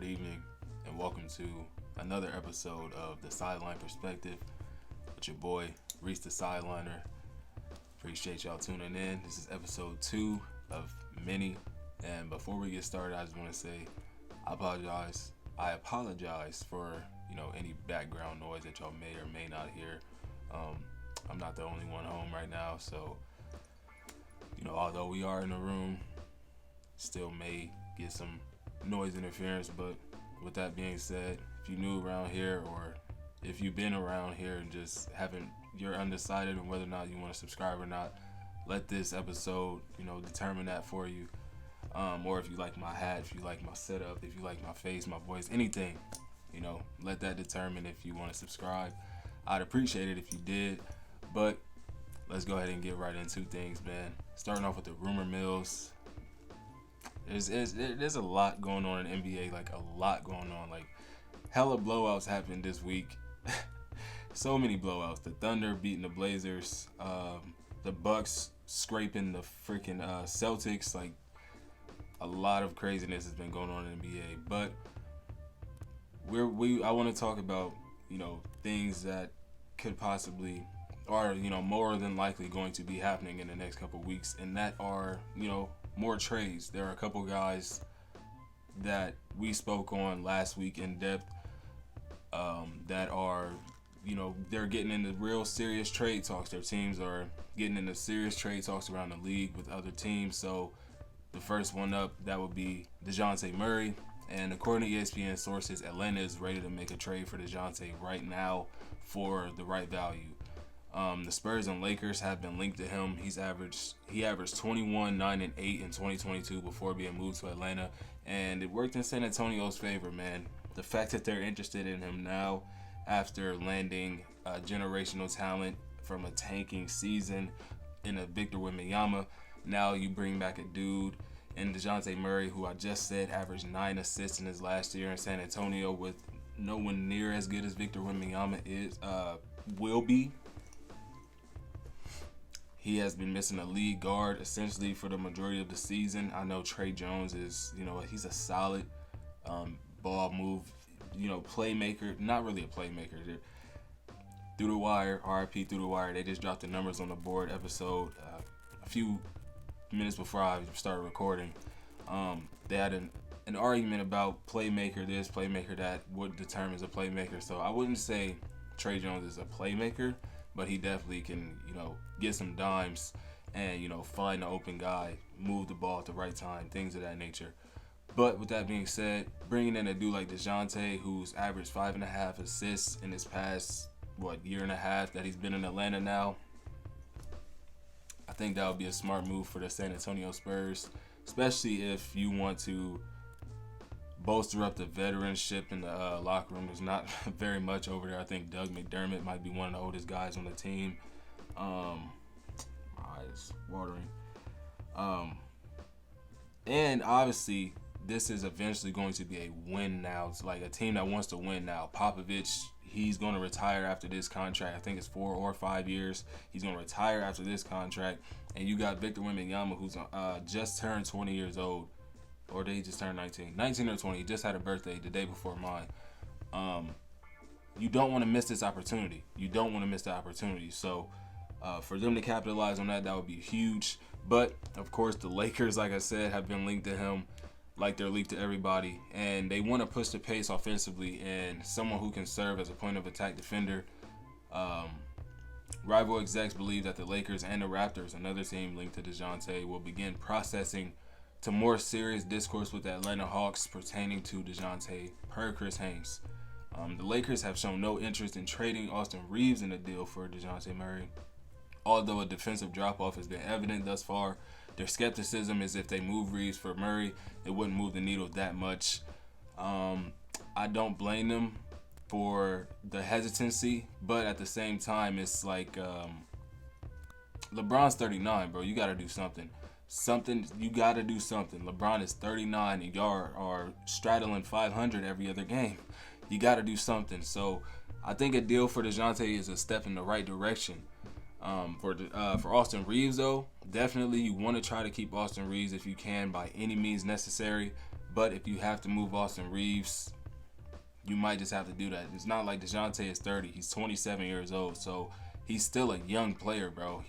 evening, and welcome to another episode of the Sideline Perspective with your boy, Reese the Sideliner. Appreciate y'all tuning in. This is episode 2 of many, and before we get started, I just want to say I apologize. I apologize for, any background noise that y'all may or may not hear. I'm not the only one home right now, so, although we are in the room, still may get some noise interference. But with that being said, if you're new around here, or if you've been around here and just you're undecided on whether or not you want to subscribe or not, let this episode, determine that for you. Or if you like my hat, if you like my setup, if you like my face, my voice, anything, let that determine if you want to subscribe. I'd appreciate it if you did. But let's go ahead and get right into things, man. Starting off with the rumor mills. There's a lot going on in NBA, like a lot going on. Like hella blowouts happened this week. So many blowouts. The Thunder beating the Blazers. The Bucks scraping the freaking Celtics. Like a lot of craziness has been going on in the NBA. But I want to talk about things that could possibly are more than likely going to be happening in the next couple of weeks, and that are more trades. There are a couple guys that we spoke on last week in depth that are they're getting into real serious trade talks. Their teams are getting into serious trade talks around the league with other teams. So the first one up, that would be DeJounte Murray. And according to ESPN sources, Atlanta is ready to make a trade for DeJounte right now for the right value. The Spurs and Lakers have been linked to him. He averaged 21, 9, and 8 in 2022 before being moved to Atlanta, and it worked in San Antonio's favor, man. The fact that they're interested in him now after landing generational talent from a tanking season in a Victor Wembanyama, now you bring back a dude in DeJounte Murray, who I just said averaged 9 assists in his last year in San Antonio, with no one near as good as Victor Wembanyama will be. He has been missing a lead guard essentially for the majority of the season. I know Trey Jones is, he's a solid ball move, playmaker. Not really a playmaker. Through the wire, RIP Through the Wire, they just dropped the numbers on the board episode a few minutes before I started recording. They had an argument about playmaker this, playmaker that, what determines a playmaker. So I wouldn't say Trey Jones is a playmaker, but he definitely can, get some dimes and, find an open guy, move the ball at the right time, things of that nature. But with that being said, bringing in a dude like DeJounte, who's averaged 5.5 assists in his past, year and a half that he's been in Atlanta now, I think that would be a smart move for the San Antonio Spurs, especially if you want to bolster up the veteranship in the locker room. There's not very much over there. I think Doug McDermott might be one of the oldest guys on the team. My eyes watering. And obviously, this is eventually going to be a win now. It's like a team that wants to win now. Popovich, he's going to retire after this contract. I think it's 4 or 5 years. He's going to retire after this contract. And you got Victor Wembanyama, who's just turned 20 years old. Or did he just turn 19? 19 or 20. He just had a birthday the day before mine. You don't want to miss this opportunity. So for them to capitalize on that would be huge. But, of course, the Lakers, like I said, have been linked to him like they're linked to everybody. And they want to push the pace offensively and someone who can serve as a point of attack defender. Rival execs believe that the Lakers and the Raptors, another team linked to DeJounte, will begin processing to more serious discourse with the Atlanta Hawks pertaining to DeJounte, per Chris Haynes. The Lakers have shown no interest in trading Austin Reeves in a deal for DeJounte Murray. Although a defensive drop-off has been evident thus far, their skepticism is if they move Reeves for Murray, it wouldn't move the needle that much. I don't blame them for the hesitancy, but at the same time, it's like LeBron's 39, bro. You got to do something. You got to do something. LeBron is 39 and y'all are straddling 500 every other game. You got to do something. So I think a deal for DeJounte is a step in the right direction. For Austin Reeves, though, definitely you want to try to keep Austin Reeves if you can by any means necessary. But if you have to move Austin Reeves, you might just have to do that. It's not like DeJounte is 30. He's 27 years old. So he's still a young player, bro.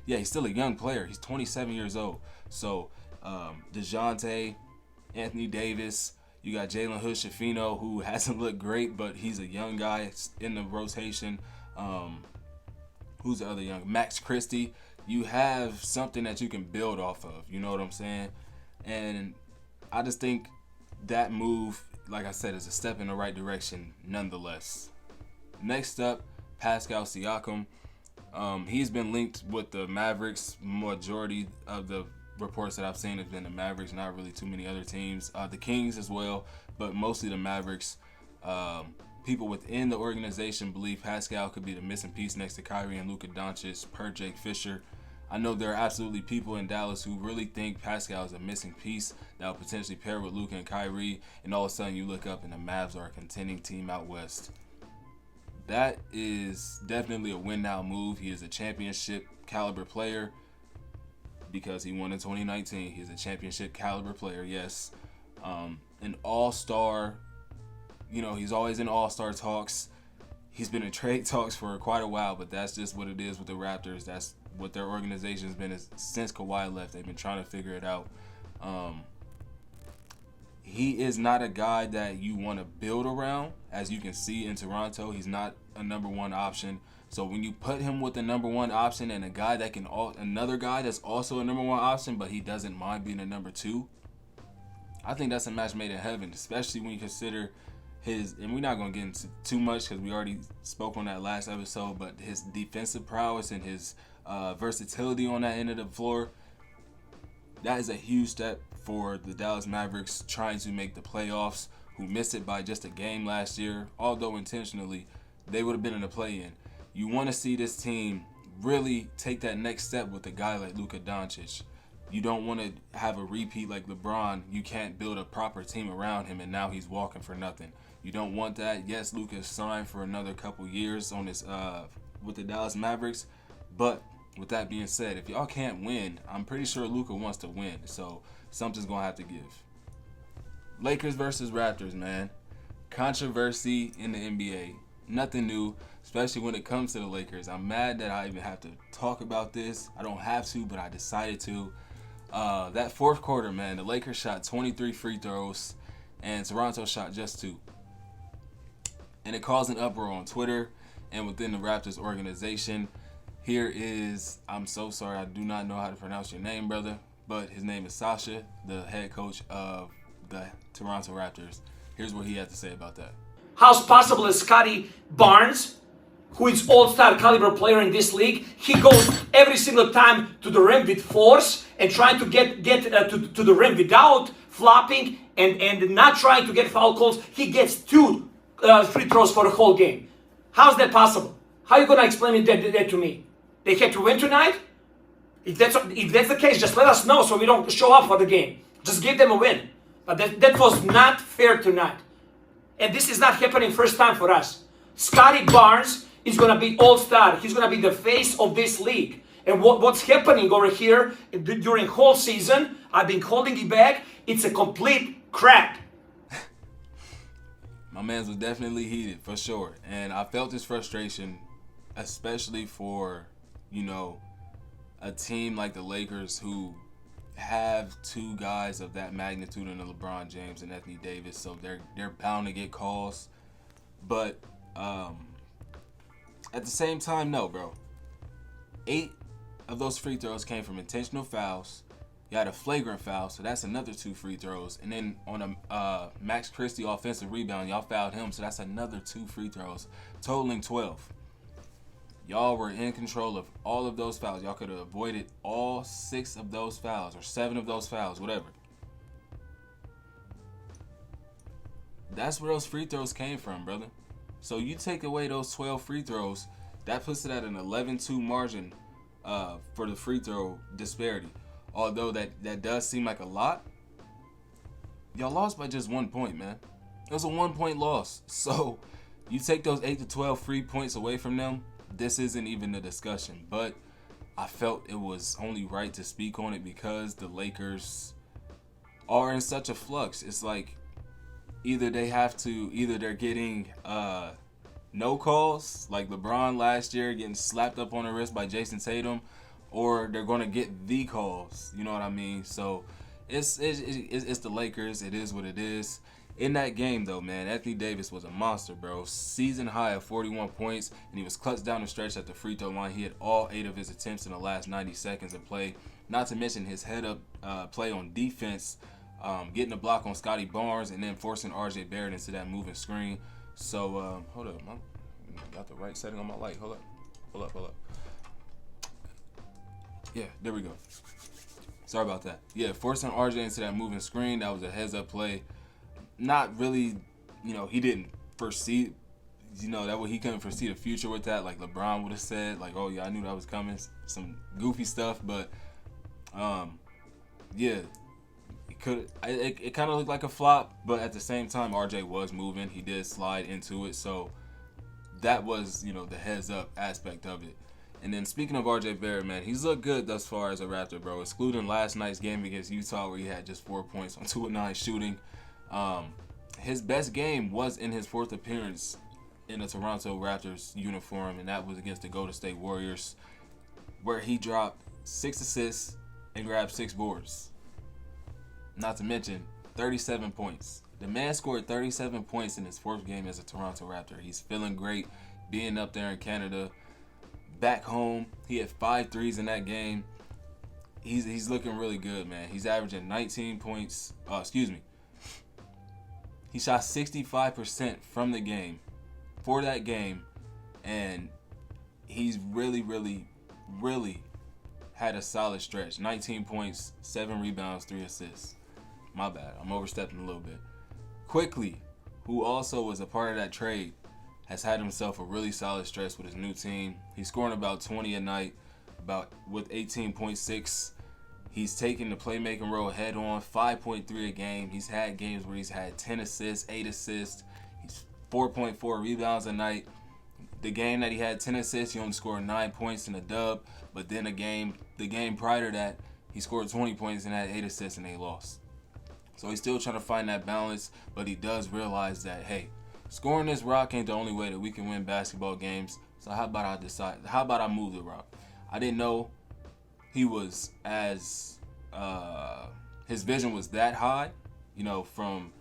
He's still a young player. He's 27 years old. So DeJounte, Anthony Davis, you got Jalen Hood-Schifino, who hasn't looked great, but he's a young guy in the rotation. Who's the other young? Max Christie. You have something that you can build off of. You know what I'm saying? And I just think that move, like I said, is a step in the right direction nonetheless. Next up, Pascal Siakam. He's been linked with the Mavericks. Majority of the reports that I've seen have been the Mavericks, not really too many other teams. The Kings as well, but mostly the Mavericks. People within the organization believe Pascal could be the missing piece next to Kyrie and Luka Doncic, per Jake Fisher. I know there are absolutely people in Dallas who really think Pascal is a missing piece that will potentially pair with Luka and Kyrie, and all of a sudden you look up and the Mavs are a contending team out west. That is definitely a win-now move. He is a championship caliber player because he won in 2019. He's a championship caliber player, yes. An all-star. You know, he's always in all-star talks. He's been in trade talks for quite a while, but that's just what it is with the Raptors. That's what their organization's been since Kawhi left. They've been trying to figure it out. He is not a guy that you want to build around. As you can see in Toronto, he's not a number one option. So when you put him with the number one option and a guy that can another guy that's also a number one option, but he doesn't mind being a number two, I think that's a match made in heaven, especially when you consider his, and we're not going to get into too much because we already spoke on that last episode, but his defensive prowess and his versatility on that end of the floor, that is a huge step for the Dallas Mavericks trying to make the playoffs, who missed it by just a game last year. Although intentionally, they would have been in the play-in. You want to see this team really take that next step with a guy like Luka Doncic. You don't want to have a repeat like LeBron. You can't build a proper team around him, and now he's walking for nothing. You don't want that. Yes, Luka is signed for another couple years on his with the Dallas Mavericks, but with that being said, if y'all can't win, I'm pretty sure Luka wants to win. So something's going to have to give. Lakers versus Raptors, man. Controversy in the NBA. Nothing new, especially when it comes to the Lakers. I'm mad that I even have to talk about this. I don't have to, but I decided to. That fourth quarter, man, the Lakers shot 23 free throws, and Toronto shot just 2. And it caused an uproar on Twitter and within the Raptors organization. Here is, I'm so sorry, I do not know how to pronounce your name, brother, but his name is Sasha, the head coach of the Toronto Raptors. Here's what he had to say about that. How's possible that Scotty Barnes, who is all-star caliber player in this league, he goes every single time to the rim with force and trying to get to the rim without flopping and not trying to get foul calls. He gets 2 free throws for the whole game. How's that possible? How are you going to explain that to me? They had to win tonight? If that's the case, just let us know so we don't show up for the game. Just give them a win. But that was not fair tonight. And this is not happening first time for us. Scotty Barnes is going to be all-star. He's going to be the face of this league. And what's happening over here during whole season, I've been holding it back. It's a complete crap. My man's was definitely heated, for sure. And I felt his frustration, especially for, you know, a team like the Lakers who have 2 guys of that magnitude in the LeBron James and Anthony Davis, so they're bound to get calls. But at the same time, no, bro. 8 of those free throws came from intentional fouls. You had a flagrant foul, so that's another 2 free throws. And then on a Max Christie offensive rebound, y'all fouled him, so that's another 2 free throws, totaling 12. Y'all were in control of all of those fouls. Y'all could have avoided all 6 of those fouls or 7 of those fouls, whatever. That's where those free throws came from, brother. So you take away those 12 free throws, that puts it at an 11-2 margin for the free throw disparity. Although that does seem like a lot, y'all lost by just 1 point, man. It was a 1-point loss. So you take those 8 to 12 free points away from them, this isn't even a discussion. But I felt it was only right to speak on it because the Lakers are in such a flux. It's like either they're getting no calls, like LeBron last year getting slapped up on the wrist by Jason Tatum, or they're going to get the calls. You know what I mean? So it's the Lakers. It is what it is. In that game, though, man, Anthony Davis was a monster, bro. Season high of 41 points, and he was clutched down the stretch at the free throw line. He had all 8 of his attempts in the last 90 seconds of play. Not to mention his head-up play on defense, getting a block on Scotty Barnes, and then forcing R.J. Barrett into that moving screen. So, hold up, man. Got the right setting on my light. Hold up. Yeah, there we go. Sorry about that. Yeah, forcing RJ into that moving screen. That was a heads-up play. Not really, he didn't foresee, that way he couldn't foresee the future with that. Like LeBron would have said, like, oh, yeah, I knew that was coming. Some goofy stuff, but, yeah. It kind of looked like a flop, but at the same time, RJ was moving. He did slide into it, so that was, the heads-up aspect of it. And then speaking of RJ Barrett, man, he's looked good thus far as a Raptor, bro. Excluding last night's game against Utah where he had just 4 points on 2 of 9 shooting. His best game was in his 4th appearance in a Toronto Raptors uniform, and that was against the Golden State Warriors, where he dropped 6 assists and grabbed 6 boards. Not to mention 37 points. The man scored 37 points in his 4th game as a Toronto Raptor. He's feeling great being up there in Canada. Back home, he had 5 threes in that game. He's looking really good, man. He's averaging 19 points. He shot 65% from the game for that game, and he's really, really, really had a solid stretch. 19 points, 7 rebounds, 3 assists. My bad. I'm overstepping a little bit. Quickly, who also was a part of that trade, has had himself a really solid stretch with his new team. He's scoring about 20 a night, with 18.6. He's taking the playmaking role head on, 5.3 a game. He's had games where he's had 10 assists, 8 assists. He's 4.4 rebounds a night. The game that he had 10 assists, he only scored 9 points in a dub. But then the game prior to that, he scored 20 points and had 8 assists and they lost. So he's still trying to find that balance, but he does realize that, hey, scoring this rock ain't the only way that we can win basketball games. So how about I move the rock? I didn't know he was his vision was that high, from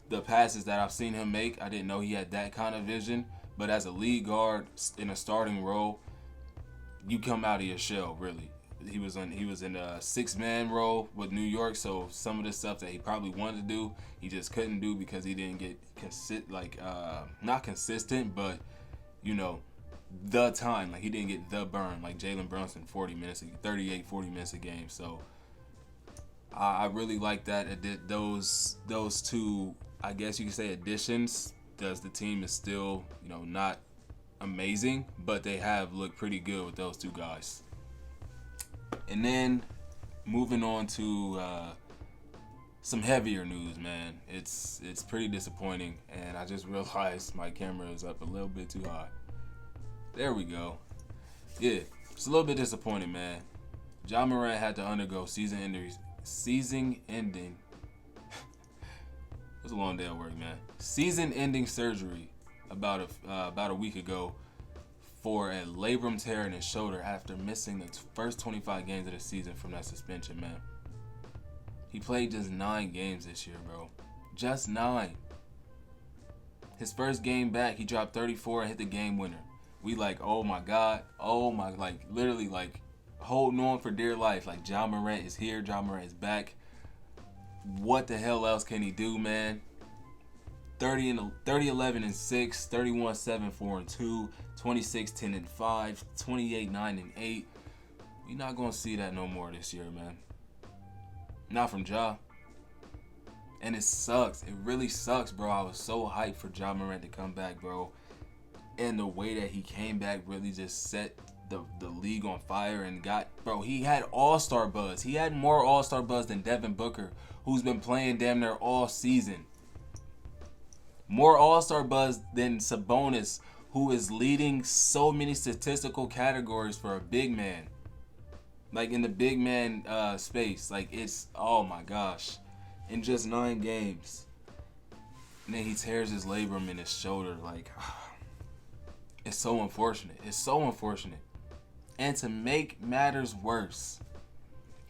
the passes that I've seen him make. I didn't know he had that kind of vision. But as a lead guard in a starting role, you come out of your shell, really. He was in a 6-man role with New York, so some of the stuff that he probably wanted to do, he just couldn't do because he didn't get not consistent, but the time. Like he didn't get the burn like Jalen Brunson, 40 minutes a game. So I really like that. Those two, I guess you could say, additions. Does the team is still not amazing, but they have looked pretty good with those two guys. And then moving on to some heavier news, man. It's pretty disappointing, and I just realized my camera is up a little bit too high. There we go. Yeah, it's a little bit disappointing, man. Ja Morant had to undergo season-ending. It was a long day at work, man. Season-ending surgery about a week ago for a labrum tear in his shoulder after missing the first 25 games of the season from that suspension, man. He played just 9 games this year, bro. Just 9. His first game back, he dropped 34 and hit the game winner. We oh my God. Oh my, literally holding on for dear life. Ja Morant is here. Ja Morant is back. What the hell else can he do, man? 30-11-6, 31-7-4-2, 26-10-5, 28-9-8. We're not gonna see that no more this year, man. Not from Ja. And it sucks. It really sucks, bro. I was so hyped for Ja Morant to come back, bro. And the way that he came back really just set the league on fire and he had all-star buzz. He had more all-star buzz than Devin Booker, who's been playing damn near all season. More all-star buzz than Sabonis, who is leading so many statistical categories for a big man. In the big man space. It's, oh my gosh. in just 9 games. And then he tears his labrum in his shoulder. Like, it's so unfortunate. It's so unfortunate. And to make matters worse,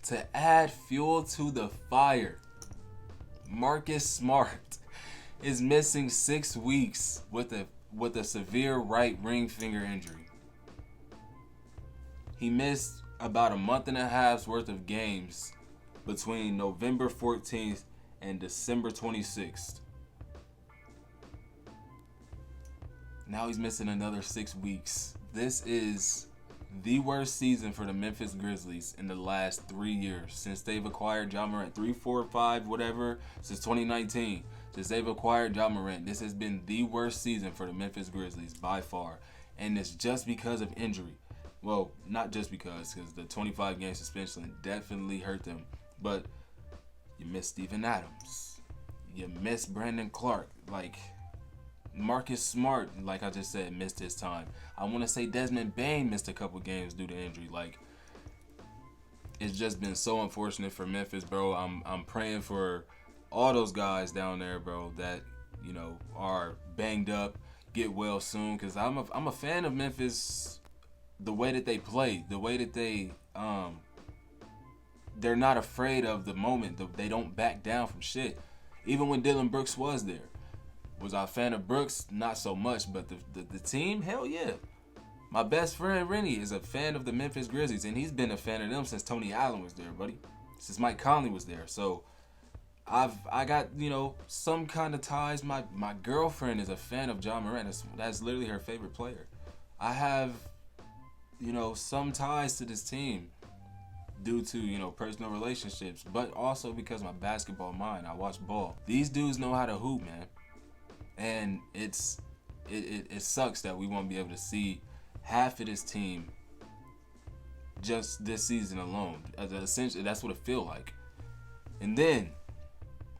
to add fuel to the fire, Marcus Smart is missing 6 weeks with a severe right ring finger injury. He missed about a month and a half's worth of games between November 14th and December 26th. Now he's missing another 6 weeks. This is the worst season for the Memphis Grizzlies in the last 3 years. Since they've acquired Ja Morant, 3, 4, 5, whatever, since 2019. Since they've acquired Ja Morant, this has been the worst season for the Memphis Grizzlies by far. And it's just because of injury. Well, not just because the 25-game suspension definitely hurt them. But you miss Steven Adams. You miss Brandon Clark. Like, Marcus Smart, like I just said, missed his time. I want to say Desmond Bane missed a couple games due to injury. Like, it's just been so unfortunate for Memphis, bro. I'm praying for all those guys down there, bro, that, you know, are banged up, get well soon. Because I'm a fan of Memphis, the way that they play, the way that they're not afraid of the moment. They don't back down from shit. Even when Dylan Brooks was there. Was I a fan of Brooks? Not so much, but the team, hell yeah. My best friend Rennie is a fan of the Memphis Grizzlies, and he's been a fan of them since Tony Allen was there, buddy. Since Mike Conley was there. So I got, you know, some kind of ties. My girlfriend is a fan of Ja Morant. That's literally her favorite player. I have, you know, some ties to this team due to, you know, personal relationships, but also because my basketball mind. I watch ball. These dudes know how to hoop, man. And it sucks that we won't be able to see half of this team just this season alone. Essentially, that's what it feels like. And then,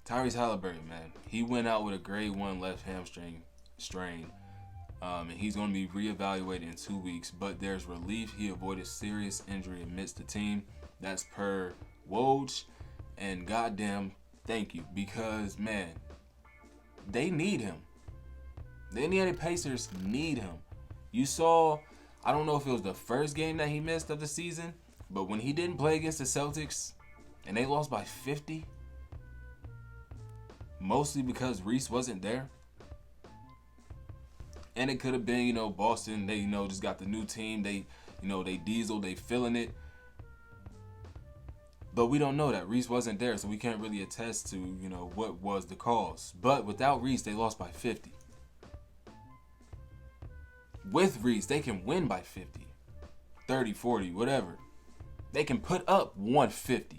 Tyrese Halliburton, man. He went out with a grade 1 left hamstring strain. And he's going to be reevaluated in 2 weeks. But there's relief. He avoided serious injury amidst the team. That's per Woj. And goddamn, thank you. Because, man, they need him. The Indiana Pacers need him. You saw, I don't know if it was the first game that he missed of the season, but when he didn't play against the Celtics and they lost by 50, mostly because Reese wasn't there. And it could have been, you know, Boston, they, you know, just got the new team. They, you know, they diesel, they feeling it. But we don't know that. Reese wasn't there, so we can't really attest to, you know, what was the cause. But without Reese, they lost by 50. With Reese, they can win by 50, 30, 40, whatever. They can put up 150.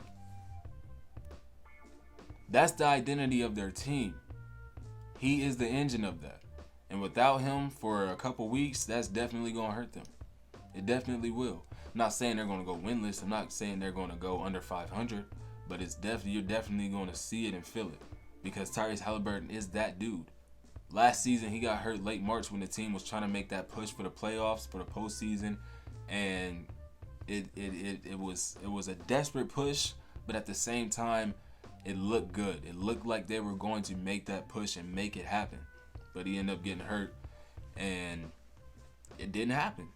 That's the identity of their team. He is the engine of that. And without him for a couple weeks, that's definitely going to hurt them. It definitely will. I'm not saying they're going to go winless. I'm not saying they're going to go under 500. But it's you're definitely going to see it and feel it. Because Tyrese Halliburton is that dude. Last season, he got hurt late March when the team was trying to make that push for the playoffs, for the postseason, and it was a desperate push, but at the same time, it looked good. It looked like they were going to make that push and make it happen, but he ended up getting hurt, and it didn't happen.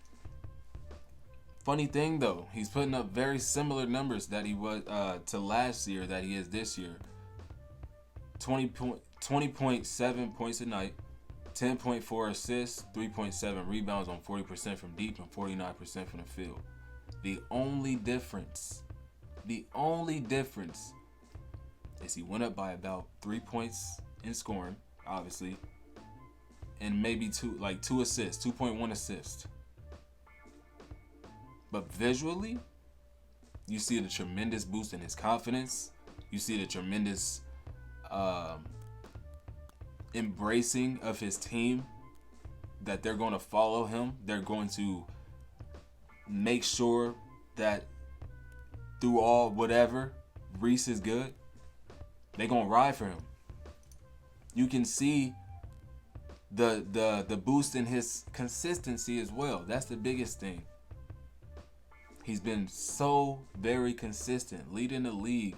Funny thing though, he's putting up very similar numbers that he was to last year that he is this year. 20.7 points a night, 10.4 assists, 3.7 rebounds on 40% from deep and 49% from the field. The only difference is he went up by about 3 points in scoring, obviously, and maybe two assists, 2.1 assists. But visually, you see the tremendous boost in his confidence. You see the tremendous embracing of his team, that they're going to follow him. They're going to make sure that through all whatever, Reese is good. They're going to ride for him. You can see the boost in his consistency as well. That's the biggest thing. He's been so very consistent, leading the league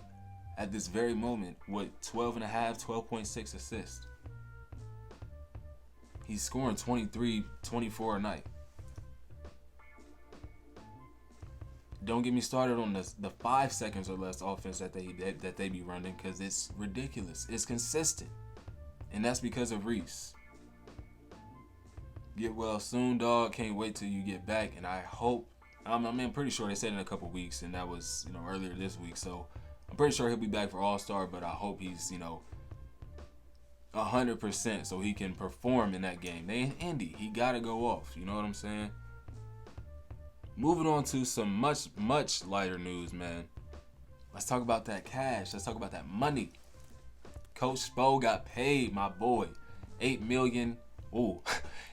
at this very moment with 12.6 assists. He's scoring 23, 24 a night. Don't get me started on the 5 seconds or less offense that they be running, because it's ridiculous. It's consistent, and that's because of Reese. Get well soon, dog. Can't wait till you get back, and I hope. I'm pretty sure they said in a couple weeks, and that was earlier this week. So I'm pretty sure he'll be back for All-Star, but I hope he's 100% so he can perform in that game. They in Indy, he gotta go off. You know what I'm saying? Moving on to some much lighter news, man. Let's talk about that cash. Let's talk about that money. Coach Spo got paid, my boy. $8 million. Ooh,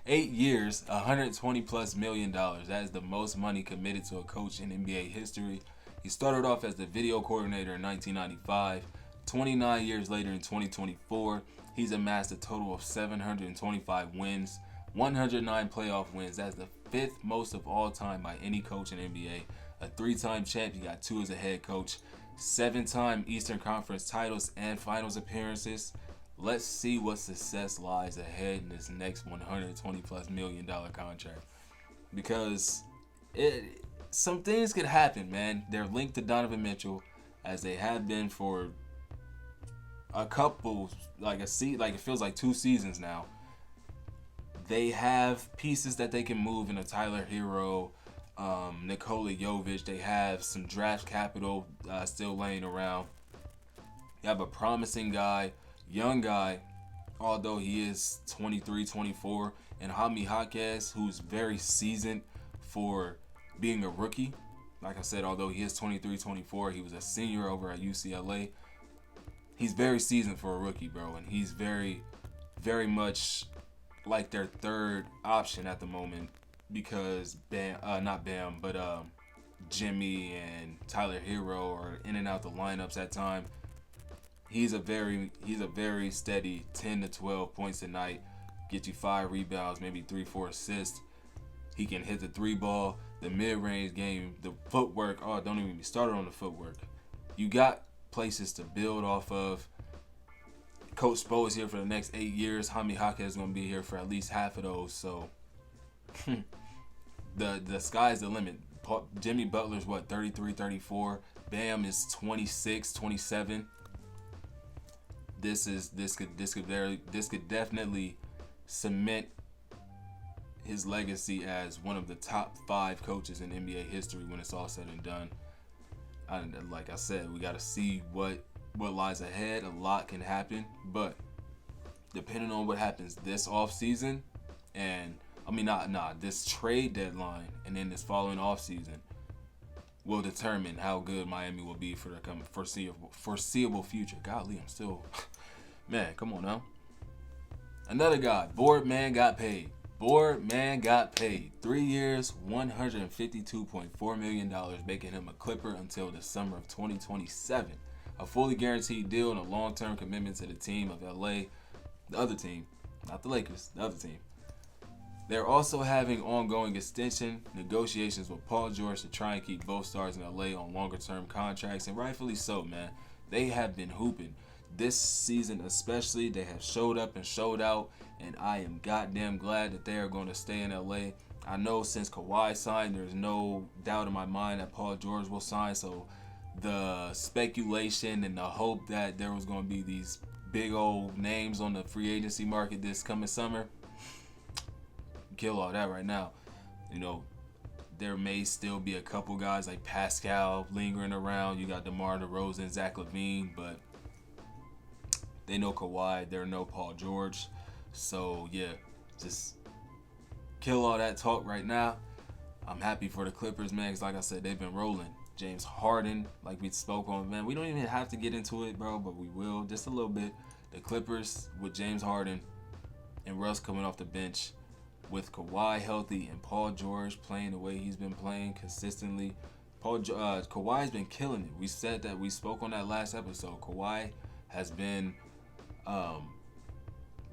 8 years, $120+ million. That is the most money committed to a coach in NBA history. He started off as the video coordinator in 1995. 29 years later, in 2024, he's amassed a total of 725 wins, 109 playoff wins. That's the 5th most of all time by any coach in NBA. A 3-time champ. He got 2 as a head coach. 7-time Eastern Conference titles and finals appearances. Let's see what success lies ahead in this next $120+ million contract, because some things could happen, man. They're linked to Donovan Mitchell, as they have been for a couple, it feels like 2 seasons now. They have pieces that they can move in a Tyler Hero, Nikola Jovic. They have some draft capital still laying around. You have a promising guy, young guy, although he is 23, 24, and Jaime Jaquez, who's very seasoned for being a rookie. Like I said, although he is 23, 24, he was a senior over at UCLA. He's very seasoned for a rookie, bro, and he's very, very much like their third option at the moment, because Jimmy and Tyler Hero are in and out the lineups at time. He's a very steady 10 to 12 points a night, get you 5 rebounds, maybe 3-4 assists. He can hit the 3 ball, the mid-range game, the footwork. Oh, don't even be started on the footwork. You got places to build off of. Coach Spo is here for the next 8 years. Jaime Jaquez is going to be here for at least half of those. So the sky's the limit. Jimmy Butler's 33, 34. Bam is 26, 27. This could definitely cement his legacy as one of the top 5 coaches in NBA history when it's all said and done. And like I said, we got to see what lies ahead. A lot can happen, but depending on what happens this offseason, and this trade deadline and then this following offseason, will determine how good Miami will be for the coming foreseeable future. Golly, I'm still man, come on now. Another guy, Boardman got paid. 3 years, $152.4 million, making him a Clipper until the summer of 2027. A fully guaranteed deal and a long-term commitment to the team of LA. The other team, not the Lakers, the other team. They're also having ongoing extension negotiations with Paul George to try and keep both stars in LA on longer-term contracts, and rightfully so, man. They have been hooping. This season especially, they have showed up and showed out, and I am goddamn glad that they are going to stay in LA. I know since Kawhi signed, there's no doubt in my mind that Paul George will sign, so the speculation and the hope that there was going to be these big old names on the free agency market this coming summer, kill all that right now. There may still be a couple guys like Pascal lingering around. You got DeMar DeRozan, Zach LaVine, but they know Kawhi. They know Paul George. So, yeah, just kill all that talk right now. I'm happy for the Clippers, man, because like I said, they've been rolling. James Harden, like we spoke on, man, we don't even have to get into it, bro, but we will just a little bit. The Clippers with James Harden and Russ coming off the bench, with Kawhi healthy and Paul George playing the way he's been playing consistently. Kawhi's been killing it. We said that, we spoke on that last episode. Kawhi has been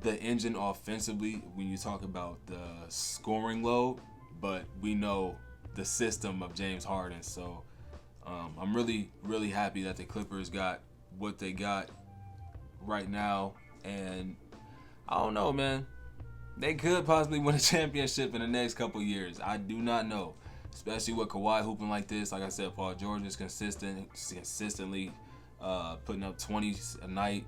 the engine offensively when you talk about the scoring load, but we know the system of James Harden. So I'm really, really happy that the Clippers got what they got right now, and I don't know, man. They could possibly win a championship in the next couple years. I do not know, especially with Kawhi hooping like this. Like I said, Paul George is consistently putting up 20s a night.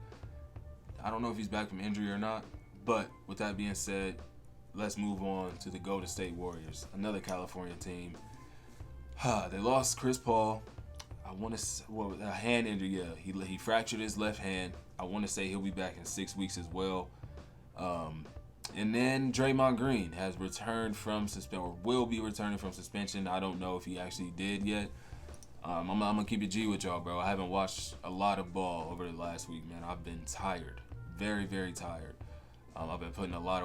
I don't know if he's back from injury or not, but with that being said, let's move on to the Golden State Warriors, another California team. They lost Chris Paul. I want to a hand injury. Yeah, he fractured his left hand. I want to say he'll be back in 6 weeks as well. And then Draymond Green has returned from suspension, or will be returning from suspension. I don't know if he actually did yet. I'm gonna keep it G with y'all, bro. I haven't watched a lot of ball over the last week, man. I've been tired, very, very tired. I've been putting in a lot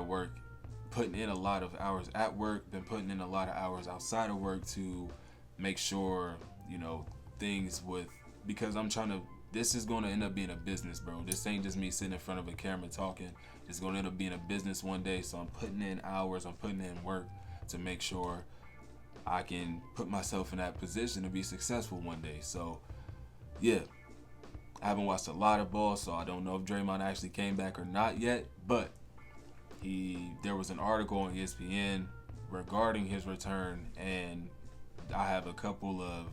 of hours at work, been putting in a lot of hours outside of work to make sure, things because I'm trying to, this is going to end up being a business, bro. This ain't just me sitting in front of a camera talking. It's going to end up being a business one day. So I'm putting in hours, I'm putting in work to make sure I can put myself in that position to be successful one day. So, yeah. I haven't watched a lot of ball, so I don't know if Draymond actually came back or not yet. But there was an article on ESPN regarding his return, and I have a couple of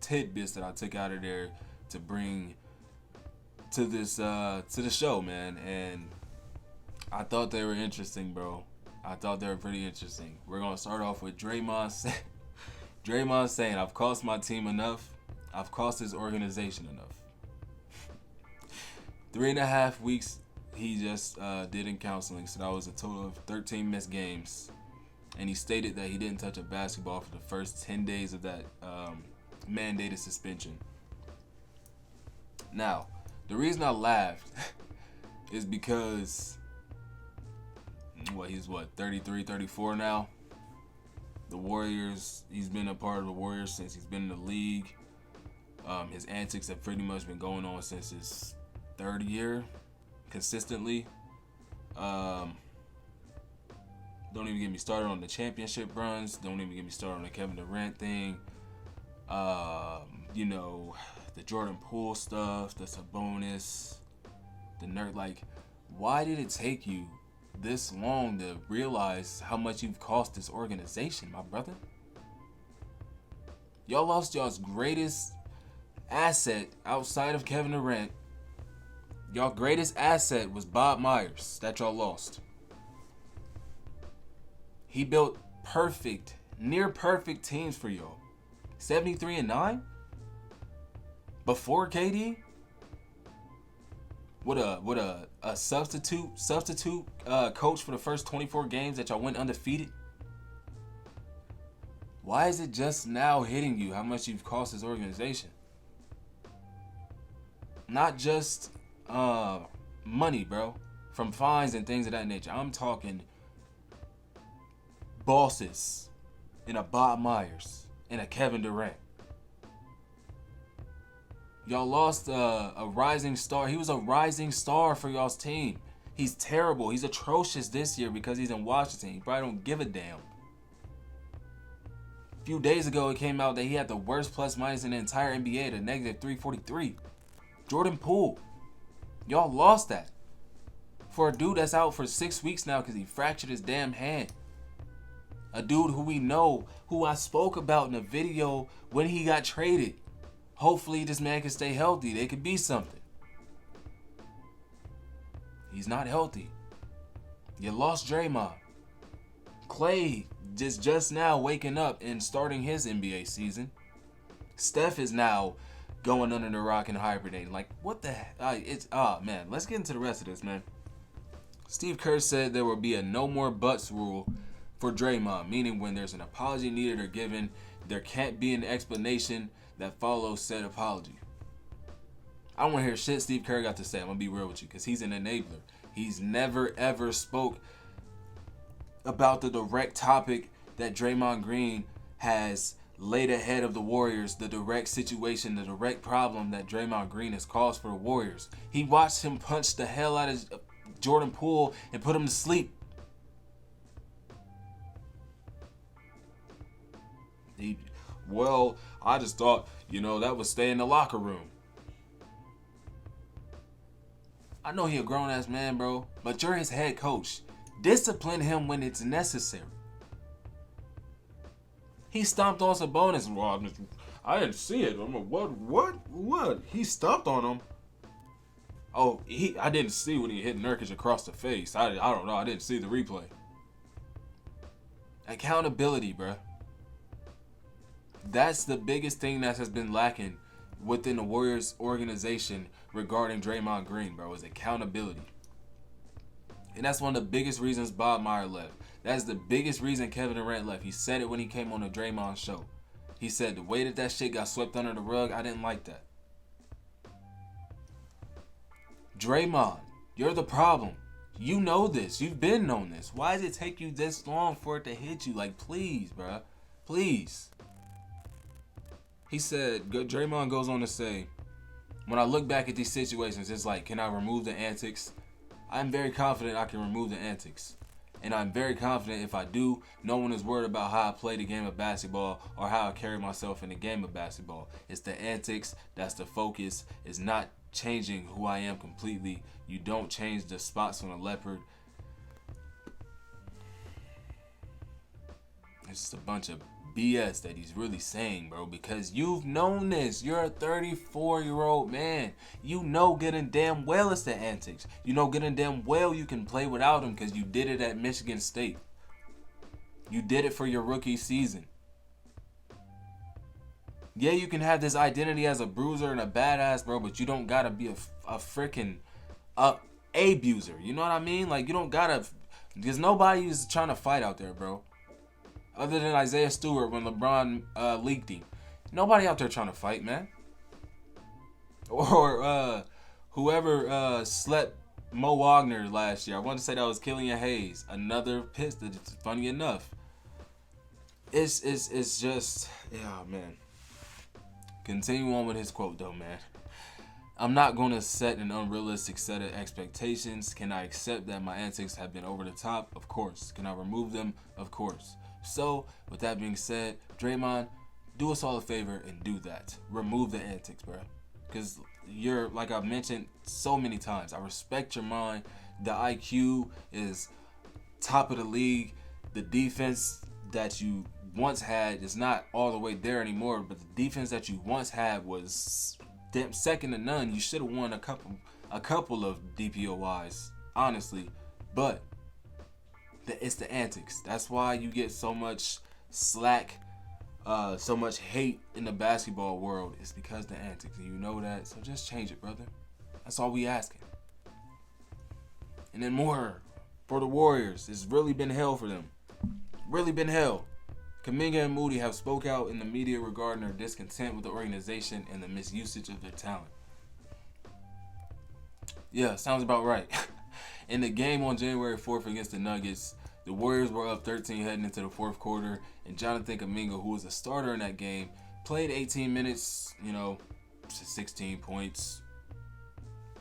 tidbits that I took out of there to bring to the show, man. And I thought they were interesting, bro. I thought they were pretty interesting. We're gonna start off with Draymond saying, "I've cost my team enough. I've cost his organization enough." 3.5 weeks he just did in counseling, so that was a total of 13 missed games. And he stated that he didn't touch a basketball for the first 10 days of that mandated suspension. Now, the reason I laughed is because he's 33, 34 now. The Warriors, he's been a part of the Warriors since he's been in the league. His antics have pretty much been going on since his third year, consistently. Don't even get me started on the championship runs. Don't even get me started on the Kevin Durant thing. The Jordan Poole stuff, the Sabonis, the nerd. Like, why did it take you this long to realize how much you've cost this organization, my brother? Y'all lost y'all's greatest asset outside of Kevin Durant. Y'all greatest asset was Bob Myers that y'all lost. He built near perfect teams for y'all. 73-9 before KD. What a substitute coach for the first 24 games that y'all went undefeated. Why is it just now hitting you how much you've cost this organization? Not just money, bro, from fines and things of that nature. I'm talking bosses in a Bob Myers and a Kevin Durant. Y'all lost a rising star. He was a rising star for y'all's team. He's terrible. He's atrocious this year because he's in Washington. He probably don't give a damn. A few days ago, it came out that he had the worst plus minus in the entire NBA, the negative 343. Jordan Poole. Y'all lost that for a dude that's out for 6 weeks now because he fractured his damn hand. A dude who we know, who I spoke about in a video when he got traded. Hopefully this man can stay healthy. They could be something. He's not healthy. You lost Draymond. Clay just now waking up and starting his NBA season. Steph is now going under the rock and hibernating. Like, what the heck? Man, let's get into the rest of this, man. Steve Kerr said there will be a no more buts rule for Draymond, meaning when there's an apology needed or given, there can't be an explanation that follows said apology. I don't want to hear shit Steve Kerr got to say. I'm going to be real with you because he's an enabler. He's never, ever spoke about the direct topic that Draymond Green has laid ahead of the Warriors, the direct situation, the direct problem that Draymond Green has caused for the Warriors. He watched him punch the hell out of Jordan Poole and put him to sleep. I just thought, that would stay in the locker room. I know he a grown-ass man, bro, but you're his head coach. Discipline him when it's necessary. He stomped on Sabonis. Well, I didn't see it. I'm like, what? He stomped on him. Oh, I didn't see when he hit Nurkic across the face. I don't know. I didn't see the replay. Accountability, bruh. That's the biggest thing that has been lacking within the Warriors organization regarding Draymond Green, bro, is accountability. And that's one of the biggest reasons Bob Meyer left. That's the biggest reason Kevin Durant left. He said it when he came on the Draymond show. He said the way that shit got swept under the rug, I didn't like that. Draymond, you're the problem. You know this. You've been known this. Why does it take you this long for it to hit you? Like, please, bruh. Please. He said, Draymond goes on to say, when I look back at these situations, it's like, can I remove the antics? I'm very confident I can remove the antics. And I'm very confident if I do, no one is worried about how I play the game of basketball or how I carry myself in the game of basketball. It's the antics, that's the focus. It's not changing who I am completely. You don't change the spots on a leopard. It's just a bunch of BS that he's really saying, bro, because you've known this. You're a 34-year-old man. You know good and damn well it's the antics. You know good and damn well you can play without him because you did it at Michigan State. You did it for your rookie season. Yeah, you can have this identity as a bruiser and a badass, bro, but you don't gotta be a freaking abuser. You know what I mean? Like, you don't gotta, because nobody is trying to fight out there, bro. Other than Isaiah Stewart when LeBron leaked him. Nobody out there trying to fight, man. Or whoever slept Mo Wagner last year. I want to say that was Killian Hayes. Another Piston. It's funny enough. It's just, yeah, man. Continue on with his quote, though, man. I'm not going to set an unrealistic set of expectations. Can I accept that my antics have been over the top? Of course. Can I remove them? Of course. So, with that being said, Draymond, do us all a favor and do that. Remove the antics, bro. Because you're, like I've mentioned so many times, I respect your mind. The IQ is top of the league. The defense that you once had is not all the way there anymore, but the defense that you once had was second to none. You should have won a couple of DPOYs, honestly. But it's the antics. That's why you get so much slack, so much hate in the basketball world. It's because the antics. And you know that. So just change it, brother. That's all we asking. And then more for the Warriors. It's really been hell for them. Really been hell. Kuminga and Moody have spoke out in the media regarding their discontent with the organization and the misusage of their talent. Yeah, sounds about right. In the game on January 4th against the Nuggets, the Warriors were up 13 heading into the fourth quarter, and Jonathan Kuminga, who was a starter in that game, played 18 minutes, 16 points.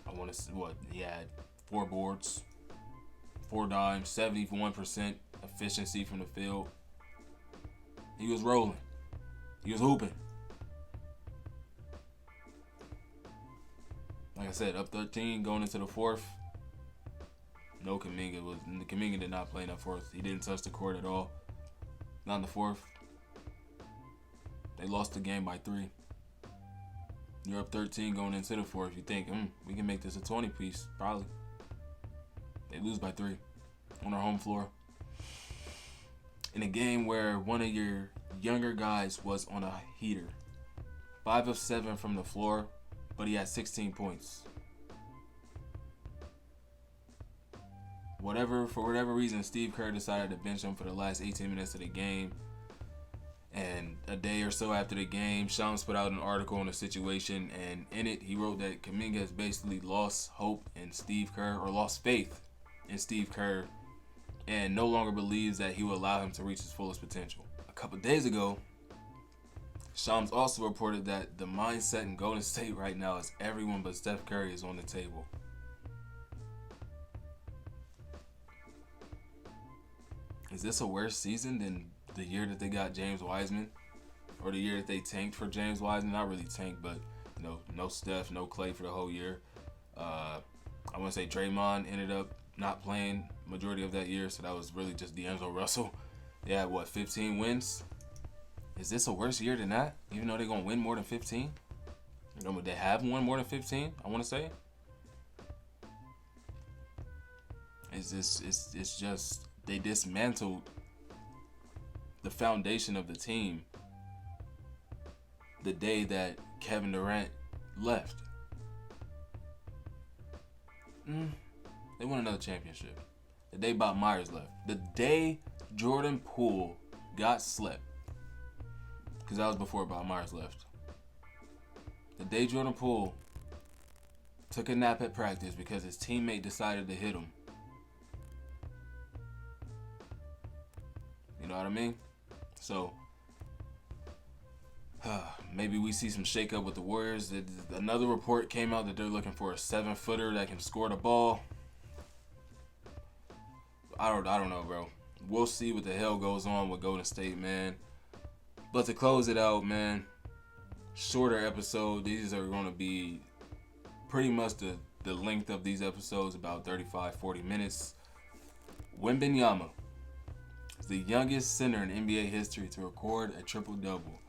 I want to see he had 4 boards, 4 dimes, 71% efficiency from the field. He was rolling. He was hooping. Like I said, up 13 going into the fourth. No, Kuminga did not play in that fourth. He didn't touch the court at all. Not in the fourth. They lost the game by 3. You're up 13 going into the fourth. You think, we can make this a 20-piece. Probably. They lose by 3 on their home floor. In a game where one of your younger guys was on a heater. 5 of 7 from the floor, but he had 16 points. For whatever reason, Steve Kerr decided to bench him for the last 18 minutes of the game. And a day or so after the game, Shams put out an article on the situation, and in it, he wrote that Kuminga has basically lost hope in Steve Kerr, or lost faith in Steve Kerr, and no longer believes that he will allow him to reach his fullest potential. A couple days ago, Shams also reported that the mindset in Golden State right now is everyone but Steph Curry is on the table. Is this a worse season than the year that they got James Wiseman? Or the year that they tanked for James Wiseman? Not really tanked, but no Steph, no Clay for the whole year. I want to say Draymond ended up not playing majority of that year, so that was really just D'Angelo Russell. They had, 15 wins? Is this a worse year than that? Even though they're going to win more than 15? They have won more than 15, I want to say. It's just, they dismantled the foundation of the team the day that Kevin Durant left. They won another championship. The day Bob Myers left. The day Jordan Poole got slept. Because that was before Bob Myers left. The day Jordan Poole took a nap at practice because his teammate decided to hit him. You know what I mean? So, maybe we see some shakeup with the Warriors. Another report came out that they're looking for a 7-footer that can score the ball. I don't know, bro. We'll see what the hell goes on with Golden State, man. But to close it out, man, shorter episode. These are going to be pretty much the length of these episodes, about 35-40 minutes. Wemby is the youngest center in NBA history to record a triple-double.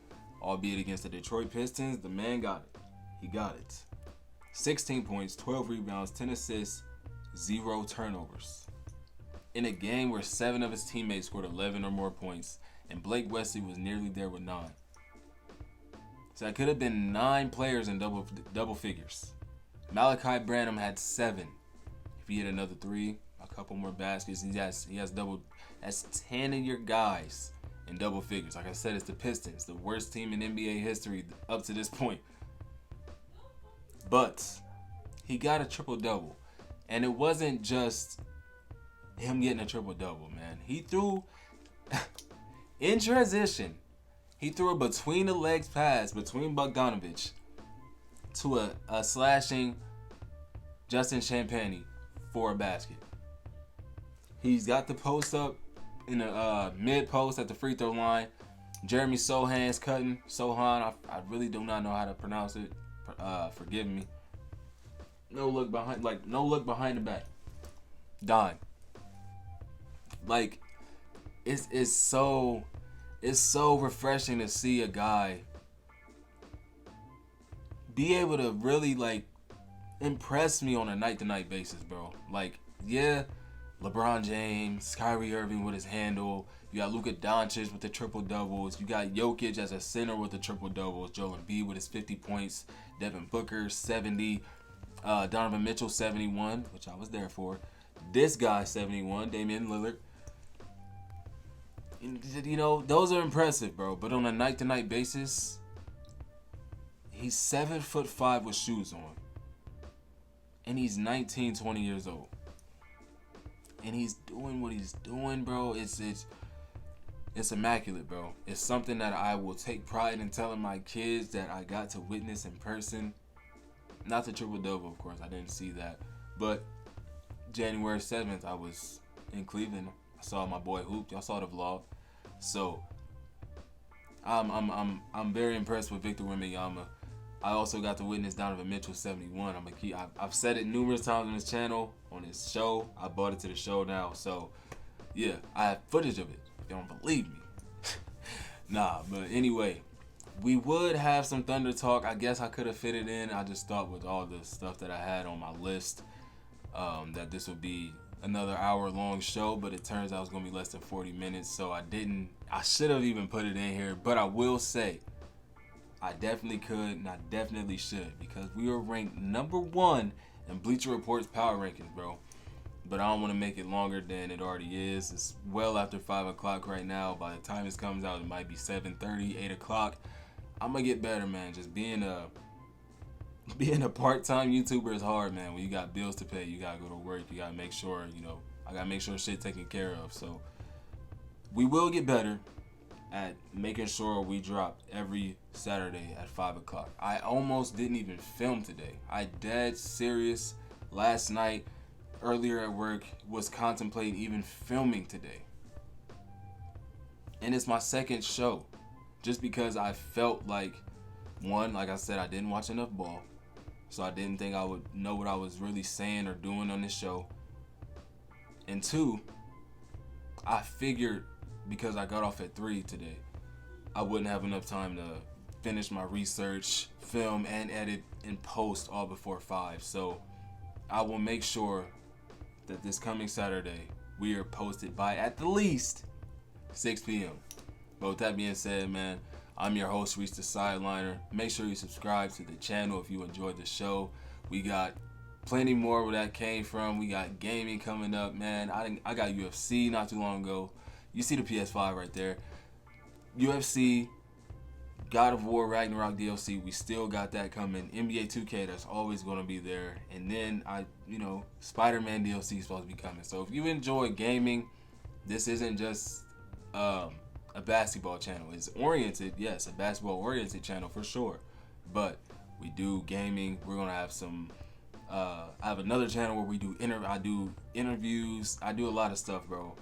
Albeit against the Detroit Pistons, the man got it. He got it. 16 points, 12 rebounds, 10 assists, 0 turnovers. In a game where 7 of his teammates scored 11 or more points, and Blake Wesley was nearly there with 9. So that could have been 9 players in double figures. Malachi Branham had 7. If he hit another 3, a couple more baskets, he has double. That's 10 of your guys in double figures. Like I said, it's the Pistons, the worst team in NBA history up to this point. But he got a triple-double. And it wasn't just him getting a triple-double, man. He threw, in transition, he threw a between-the-legs pass between Bogdanovich to a slashing Justin Champagnie for a basket. He's got the post up in the mid-post at the free throw line. Jeremy Sohan's cutting. Sohan, I really do not know how to pronounce it. Forgive me. No look behind the back. Dime. Like, it's so refreshing to see a guy be able to really, like, impress me on a night-to-night basis, bro. Like, yeah, LeBron James, Kyrie Irving with his handle. You got Luka Doncic with the triple-doubles. You got Jokic as a center with the triple-doubles. Joel Embiid with his 50 points. Devin Booker, 70. Donovan Mitchell, 71, which I was there for. This guy, 71. Damian Lillard. You know, those are impressive, bro. But on a night-to-night basis, he's 7'5" with shoes on. And he's 19, 20 years old. And he's doing what he's doing, bro. It's immaculate, bro. It's something that I will take pride in telling my kids that I got to witness in person. Not the triple-double, of course. I didn't see that. But January 7th, I was in Cleveland. I saw my boy hoop. Y'all saw the vlog. So I'm very impressed with Victor Wembanyama. I also got to witness Donovan Mitchell 71. I've said it numerous times on this channel, on this show. I brought it to the show now. So yeah, I have footage of it. If you don't believe me. Nah, but anyway, we would have some Thunder talk. I guess I could have fit it in. I just thought with all the stuff that I had on my list, that this would be another hour-long show, but it turns out it's going to be less than 40 minutes, so I should have even put it in here, but I will say, I definitely could, and I definitely should, because we are ranked number 1 in Bleacher Report's power rankings, bro. But I don't want to make it longer than it already is. It's well after 5 o'clock right now. By the time this comes out, it might be 7:30, 8 o'clock. I'm going to get better, man. Just being a part-time YouTuber is hard, man. When you got bills to pay, you got to go to work. You got to make sure, I got to make sure shit taken care of. So we will get better at making sure we drop every Saturday at 5 o'clock. I almost didn't even film today. I dead serious last night, earlier at work, was contemplating even filming today. And it's my second show. Just because I felt like, one, like I said, I didn't watch enough ball. so I didn't think I would know what I was really saying or doing on this show. And 2, I figured because I got off at 3 today, I wouldn't have enough time to finish my research, film, and edit and post all before 5. So I will make sure that this coming Saturday we are posted by at the least 6 p.m. But with that being said, man, I'm your host, Reese the Sideliner. Make sure you subscribe to the channel if you enjoyed the show. We got plenty more where that came from. We got gaming coming up, man. I got UFC not too long ago. You see the PS5 right there. UFC, God of War, Ragnarok DLC, we still got that coming. NBA 2K, that's always going to be there. And then, Spider-Man DLC is supposed to be coming. So if you enjoy gaming, this isn't just a basketball channel. It's oriented, yes, a basketball-oriented channel for sure. But we do gaming. We're going to have some... I have another channel where I do interviews. I do a lot of stuff, bro.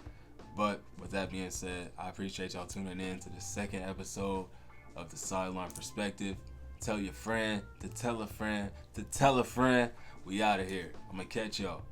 But with that being said, I appreciate y'all tuning in to the second episode of the Sideline Perspective. Tell your friend to tell a friend to tell a friend. We out of here. I'm gonna catch y'all.